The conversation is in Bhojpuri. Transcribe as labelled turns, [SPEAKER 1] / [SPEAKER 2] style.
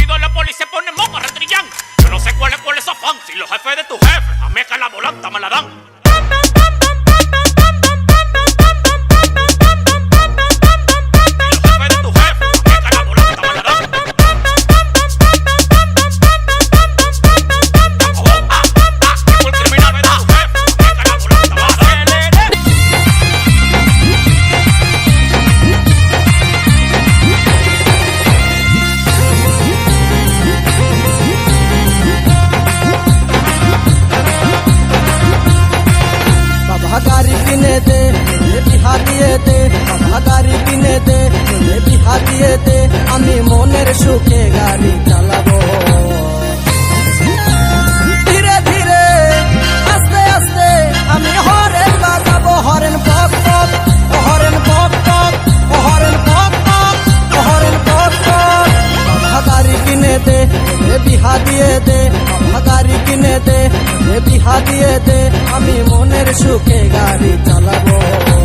[SPEAKER 1] rápido la poli se pone moca, retrillán. Yo no sé cuál es su afán. Si los jefes de tu jefe a meca la volanta me la dan.
[SPEAKER 2] गाड़ी किने दे बिहा दिए दे बाबा गाड़ी किने दे बिहा दिए दे आमी मोनेर सुखे गाड़ी चालाबो धीरे धीरे आस्ते आस्ते आमी हरेन बाजाबो हरेन पक पक हरेन पक पक हरेन पक पक हरेन पक पक बाबा गाड़ी किने दे बिहा दिए दे बाबा गाड़ी किने दे बिहा दिए दे आमी मोनेर सुखे गाड़ी चालाबो।